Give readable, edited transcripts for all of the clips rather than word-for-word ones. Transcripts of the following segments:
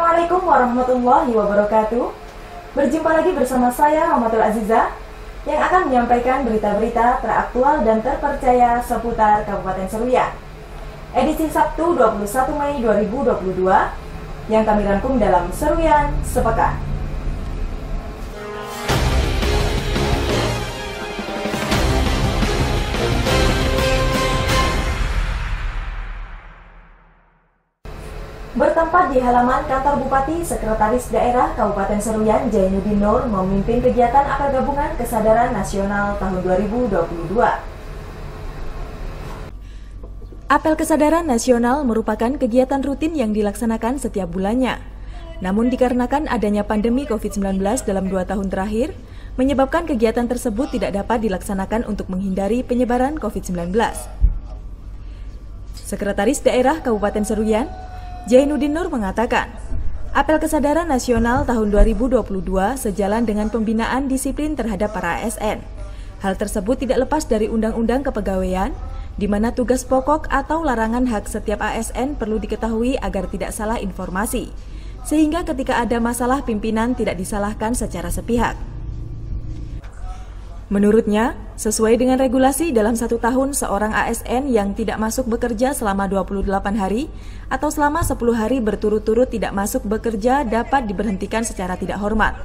Assalamualaikum warahmatullahi wabarakatuh. Berjumpa lagi bersama saya Rahmatul Aziza yang akan menyampaikan berita-berita teraktual dan terpercaya seputar Kabupaten Seruyan. Edisi Sabtu 21 Mei 2022 yang kami rangkum dalam Seruyan Sepekan. Bertempat di halaman kantor Bupati, Sekretaris Daerah Kabupaten Seruyan Jainuddin Nur memimpin kegiatan apel gabungan kesadaran nasional tahun 2022. Apel kesadaran nasional merupakan kegiatan rutin yang dilaksanakan setiap bulannya. Namun dikarenakan adanya pandemi COVID-19 dalam 2 tahun terakhir, menyebabkan kegiatan tersebut tidak dapat dilaksanakan untuk menghindari penyebaran COVID-19. Sekretaris Daerah Kabupaten Seruyan Jainuddin Nur mengatakan, apel kesadaran nasional tahun 2022 sejalan dengan pembinaan disiplin terhadap para ASN. Hal tersebut tidak lepas dari Undang-Undang Kepegawaian, di mana tugas pokok atau larangan hak setiap ASN perlu diketahui agar tidak salah informasi, sehingga ketika ada masalah pimpinan tidak disalahkan secara sepihak. Menurutnya, sesuai dengan regulasi dalam 1 tahun seorang ASN yang tidak masuk bekerja selama 28 hari atau selama 10 hari berturut-turut tidak masuk bekerja dapat diberhentikan secara tidak hormat.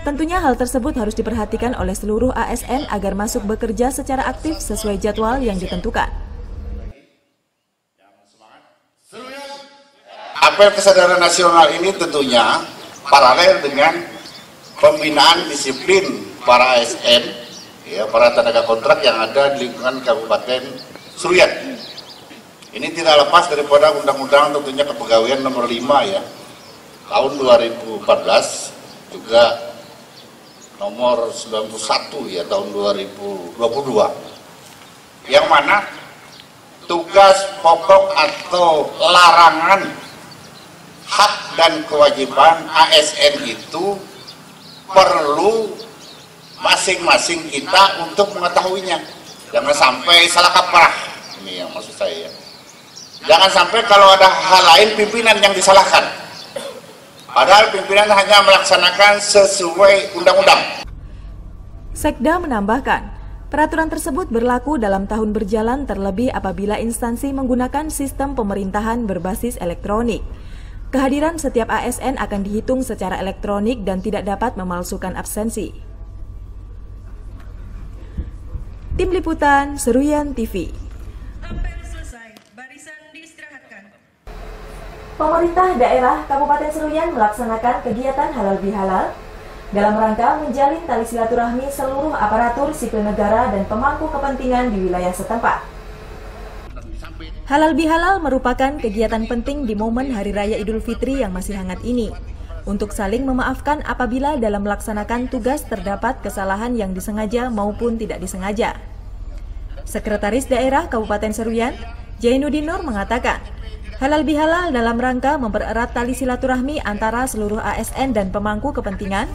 Tentunya hal tersebut harus diperhatikan oleh seluruh ASN agar masuk bekerja secara aktif sesuai jadwal yang ditentukan. Apel kesadaran nasional ini tentunya paralel dengan pembinaan disiplin para ASN, ya, para tenaga kontrak yang ada di lingkungan Kabupaten Seruyan. Ini tidak lepas daripada Undang-Undang tentunya Kepegawaian nomor 5 ya, tahun 2014, juga nomor 91 ya, tahun 2022, yang mana tugas pokok atau larangan hak dan kewajiban ASN itu perlu masing-masing kita untuk mengetahuinya. Jangan sampai salah kaprah, ini yang maksud saya. Jangan sampai kalau ada hal lain pimpinan yang disalahkan, padahal pimpinan hanya melaksanakan sesuai undang-undang. Sekda menambahkan, peraturan tersebut berlaku dalam tahun berjalan terlebih apabila instansi menggunakan sistem pemerintahan berbasis elektronik. Kehadiran setiap ASN akan dihitung secara elektronik dan tidak dapat memalsukan absensi. Tim Liputan Seruyan TV. Apel selesai, barisan diistirahatkan. Pemerintah daerah Kabupaten Seruyan melaksanakan kegiatan halal bihalal dalam rangka menjalin tali silaturahmi seluruh aparatur sipil negara dan pemangku kepentingan di wilayah setempat. Halal bihalal merupakan kegiatan penting di momen Hari Raya Idul Fitri yang masih hangat ini, untuk saling memaafkan apabila dalam melaksanakan tugas terdapat kesalahan yang disengaja maupun tidak disengaja. Sekretaris Daerah Kabupaten Seruyan, Jainuddin Nur mengatakan, halal bihalal dalam rangka mempererat tali silaturahmi antara seluruh ASN dan pemangku kepentingan.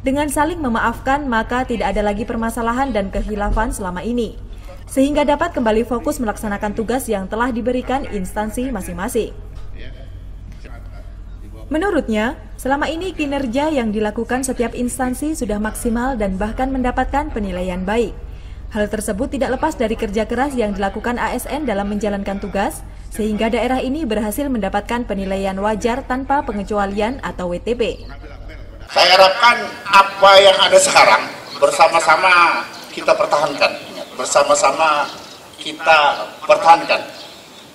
Dengan saling memaafkan, maka tidak ada lagi permasalahan dan kehilafan selama ini, sehingga dapat kembali fokus melaksanakan tugas yang telah diberikan instansi masing-masing. Menurutnya, selama ini kinerja yang dilakukan setiap instansi sudah maksimal dan bahkan mendapatkan penilaian baik. Hal tersebut tidak lepas dari kerja keras yang dilakukan ASN dalam menjalankan tugas, sehingga daerah ini berhasil mendapatkan penilaian wajar tanpa pengecualian atau WTP. Saya harapkan apa yang ada sekarang bersama-sama kita pertahankan, bersama-sama kita pertahankan.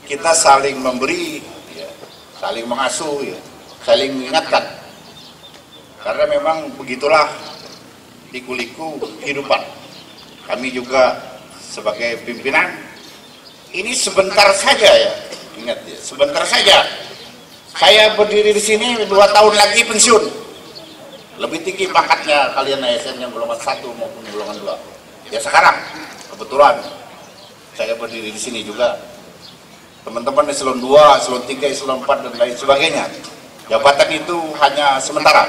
Kita saling memberi, ya, saling mengasuh, ya, saling mengingatkan. Karena memang begitulah liku-liku kehidupan. Kami juga sebagai pimpinan, ini sebentar saja ya, ingat ya, sebentar saja. Saya berdiri di sini 2 tahun lagi pensiun. Lebih tinggi pangkatnya kalian ASN yang golongan 1 maupun golongan 2. Ya sekarang, kebetulan saya berdiri di sini juga. Teman-teman eselon 2, eselon 3, eselon 4 dan lain sebagainya. Jabatan itu hanya sementara.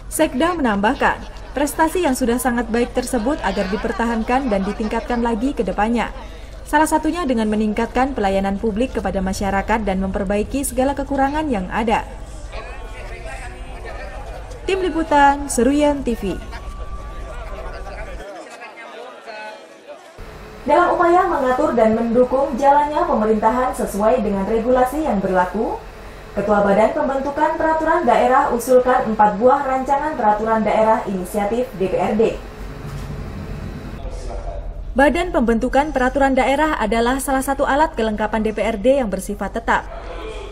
Sekda menambahkan, prestasi yang sudah sangat baik tersebut agar dipertahankan dan ditingkatkan lagi ke depannya. Salah satunya dengan meningkatkan pelayanan publik kepada masyarakat dan memperbaiki segala kekurangan yang ada. Tim Liputan Seruyan TV. Dalam upaya mengatur dan mendukung jalannya pemerintahan sesuai dengan regulasi yang berlaku, Ketua Badan Pembentukan Peraturan Daerah usulkan 4 buah rancangan peraturan daerah inisiatif DPRD. Badan Pembentukan Peraturan Daerah adalah salah satu alat kelengkapan DPRD yang bersifat tetap,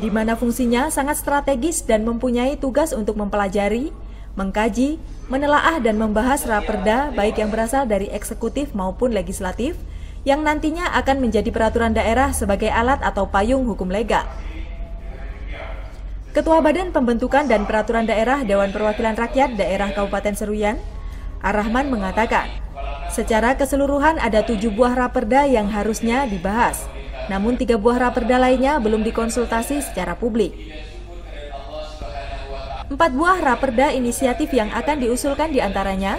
di mana fungsinya sangat strategis dan mempunyai tugas untuk mempelajari, mengkaji, menelaah dan membahas raperda baik yang berasal dari eksekutif maupun legislatif, yang nantinya akan menjadi peraturan daerah sebagai alat atau payung hukum legal. Ketua Badan Pembentukan dan Peraturan Daerah Dewan Perwakilan Rakyat Daerah Kabupaten Seruyan, Ar-Rahman mengatakan, secara keseluruhan ada 7 buah raperda yang harusnya dibahas, namun 3 buah raperda lainnya belum dikonsultasi secara publik. 4 buah raperda inisiatif yang akan diusulkan diantaranya,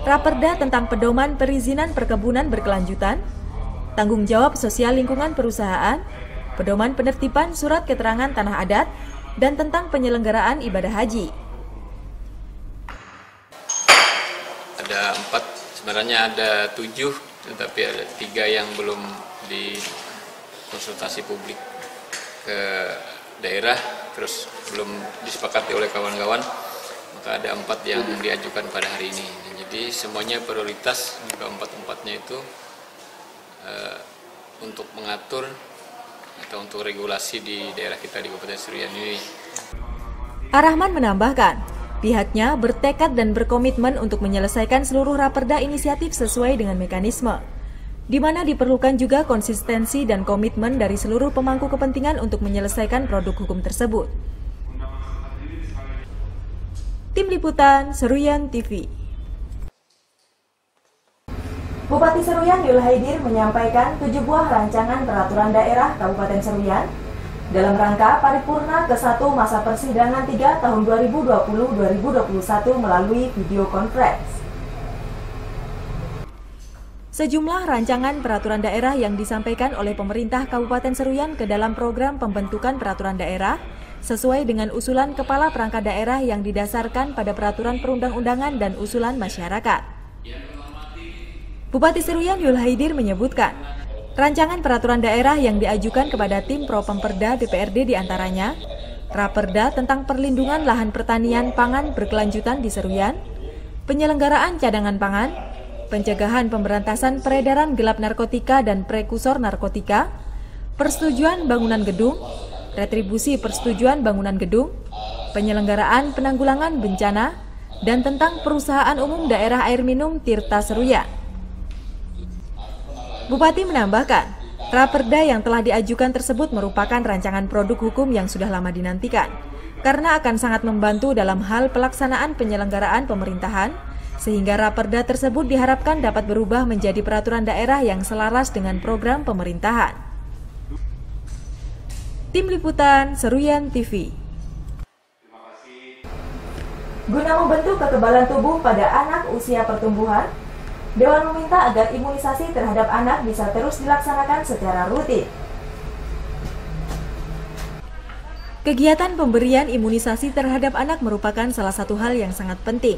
raperda tentang pedoman perizinan perkebunan berkelanjutan, tanggung jawab sosial lingkungan perusahaan, pedoman penertiban surat keterangan tanah adat, dan tentang penyelenggaraan ibadah haji. Ada 4, sebenarnya ada 7, tetapi ada 3 yang belum dikonsultasi publik ke daerah, terus belum disepakati oleh kawan-kawan, maka ada 4 yang diajukan pada hari ini. Jadi semuanya prioritas, keempat-empatnya itu untuk mengatur atau untuk regulasi di daerah kita di Kabupaten Seruyan ini. Ar-Rahman menambahkan, pihaknya bertekad dan berkomitmen untuk menyelesaikan seluruh raperda inisiatif sesuai dengan mekanisme, di mana diperlukan juga konsistensi dan komitmen dari seluruh pemangku kepentingan untuk menyelesaikan produk hukum tersebut. Tim Liputan Seruyan TV. Bupati Seruyan Yul Haidir menyampaikan 7 buah rancangan peraturan daerah Kabupaten Seruyan dalam rangka paripurna ke-1 masa persidangan 3 tahun 2020-2021 melalui video conference. Sejumlah rancangan peraturan daerah yang disampaikan oleh pemerintah Kabupaten Seruyan ke dalam program pembentukan peraturan daerah sesuai dengan usulan Kepala Perangkat Daerah yang didasarkan pada peraturan perundang-undangan dan usulan masyarakat. Bupati Seruyan Yul Haidir menyebutkan, rancangan peraturan daerah yang diajukan kepada tim Propemperda DPRD diantaranya, raperda tentang perlindungan lahan pertanian pangan berkelanjutan di Seruyan, penyelenggaraan cadangan pangan, pencegahan pemberantasan peredaran gelap narkotika dan prekursor narkotika, persetujuan bangunan gedung, retribusi persetujuan bangunan gedung, penyelenggaraan penanggulangan bencana, dan tentang perusahaan umum daerah air minum Tirta Seruyan. Bupati menambahkan, raperda yang telah diajukan tersebut merupakan rancangan produk hukum yang sudah lama dinantikan, karena akan sangat membantu dalam hal pelaksanaan penyelenggaraan pemerintahan, sehingga raperda tersebut diharapkan dapat berubah menjadi peraturan daerah yang selaras dengan program pemerintahan. Tim Liputan Seruyan TV. Guna membentuk kekebalan tubuh pada anak usia pertumbuhan, Dewan meminta agar imunisasi terhadap anak bisa terus dilaksanakan secara rutin. Kegiatan pemberian imunisasi terhadap anak merupakan salah satu hal yang sangat penting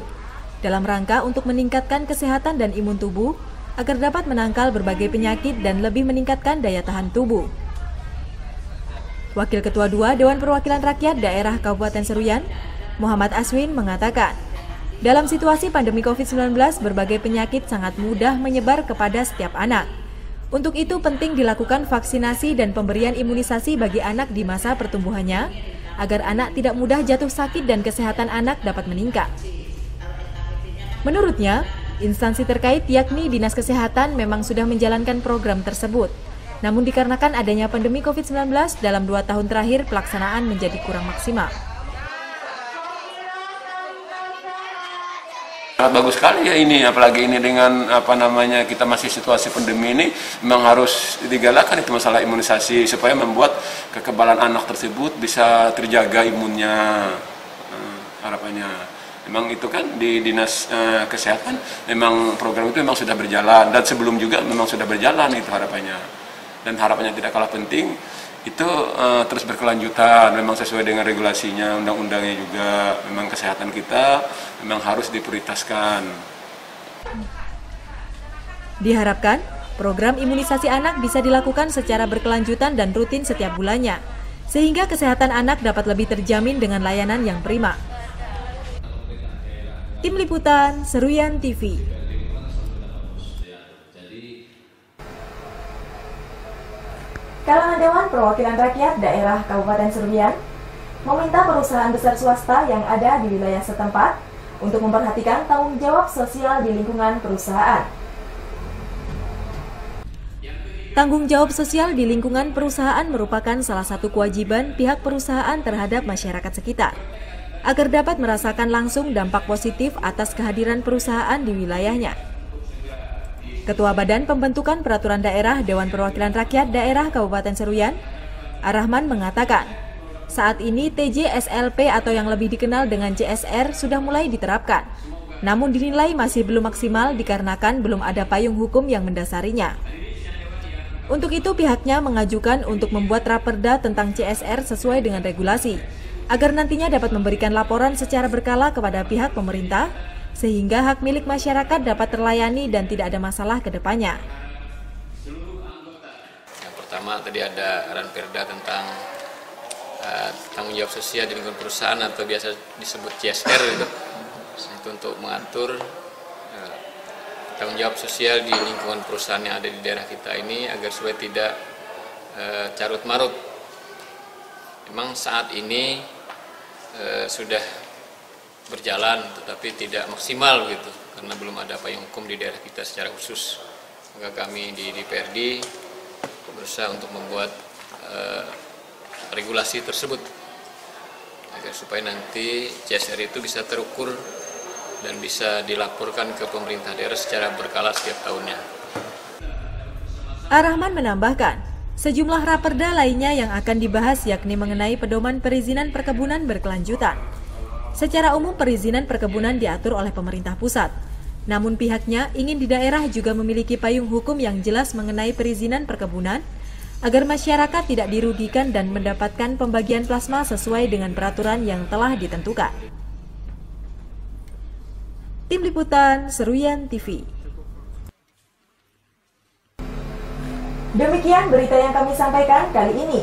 dalam rangka untuk meningkatkan kesehatan dan imun tubuh agar dapat menangkal berbagai penyakit dan lebih meningkatkan daya tahan tubuh. Wakil Ketua 2 Dewan Perwakilan Rakyat Daerah Kabupaten Seruyan, Muhammad Aswin mengatakan, dalam situasi pandemi COVID-19, berbagai penyakit sangat mudah menyebar kepada setiap anak. Untuk itu penting dilakukan vaksinasi dan pemberian imunisasi bagi anak di masa pertumbuhannya, agar anak tidak mudah jatuh sakit dan kesehatan anak dapat meningkat. Menurutnya, instansi terkait yakni Dinas Kesehatan memang sudah menjalankan program tersebut. Namun dikarenakan adanya pandemi COVID-19 dalam 2 tahun terakhir pelaksanaan menjadi kurang maksimal. Sangat bagus sekali ya ini, apalagi ini dengan kita masih situasi pandemi ini, memang harus digalakkan itu masalah imunisasi supaya membuat kekebalan anak tersebut bisa terjaga imunnya, harapannya. Memang itu kan di Dinas Kesehatan memang program itu memang sudah berjalan dan sebelum juga memang sudah berjalan itu harapannya. Dan harapannya tidak kalah penting itu terus berkelanjutan, memang sesuai dengan regulasinya, undang-undangnya juga, memang kesehatan kita memang harus diprioritaskan. Diharapkan, program imunisasi anak bisa dilakukan secara berkelanjutan dan rutin setiap bulannya, sehingga kesehatan anak dapat lebih terjamin dengan layanan yang prima. Tim Liputan, Seruyan TV. Kalangan Dewan Perwakilan Rakyat Daerah Kabupaten Seruyan meminta perusahaan besar swasta yang ada di wilayah setempat untuk memperhatikan tanggung jawab sosial di lingkungan perusahaan. Tanggung jawab sosial di lingkungan perusahaan merupakan salah satu kewajiban pihak perusahaan terhadap masyarakat sekitar, agar dapat merasakan langsung dampak positif atas kehadiran perusahaan di wilayahnya. Ketua Badan Pembentukan Peraturan Daerah Dewan Perwakilan Rakyat Daerah Kabupaten Seruyan, Ar-Rahman mengatakan, saat ini TJSLP atau yang lebih dikenal dengan CSR sudah mulai diterapkan, namun dinilai masih belum maksimal dikarenakan belum ada payung hukum yang mendasarinya. Untuk itu pihaknya mengajukan untuk membuat raperda tentang CSR sesuai dengan regulasi, agar nantinya dapat memberikan laporan secara berkala kepada pihak pemerintah, sehingga hak milik masyarakat dapat terlayani dan tidak ada masalah ke depannya. Yang pertama tadi ada ranperda tentang tanggung jawab sosial di lingkungan perusahaan atau biasa disebut CSR itu untuk mengatur tanggung jawab sosial di lingkungan perusahaan yang ada di daerah kita ini agar supaya tidak carut marut. Memang saat ini sudah berjalan tetapi tidak maksimal gitu karena belum ada payung hukum di daerah kita secara khusus. Maka kami di DPRD berusaha untuk membuat regulasi tersebut agar supaya nanti CSR itu bisa terukur dan bisa dilaporkan ke pemerintah daerah secara berkala setiap tahunnya. Ar-Rahman menambahkan, sejumlah raperda lainnya yang akan dibahas yakni mengenai pedoman perizinan perkebunan berkelanjutan. Secara umum perizinan perkebunan diatur oleh pemerintah pusat. Namun pihaknya ingin di daerah juga memiliki payung hukum yang jelas mengenai perizinan perkebunan agar masyarakat tidak dirugikan dan mendapatkan pembagian plasma sesuai dengan peraturan yang telah ditentukan. Tim Liputan, Seruyan TV. Demikian berita yang kami sampaikan kali ini.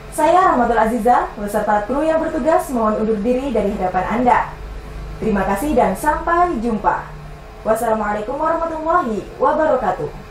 Saya Rahmatul Aziza beserta kru yang bertugas mohon undur diri dari hadapan Anda. Terima kasih dan sampai jumpa. Wassalamualaikum warahmatullahi wabarakatuh.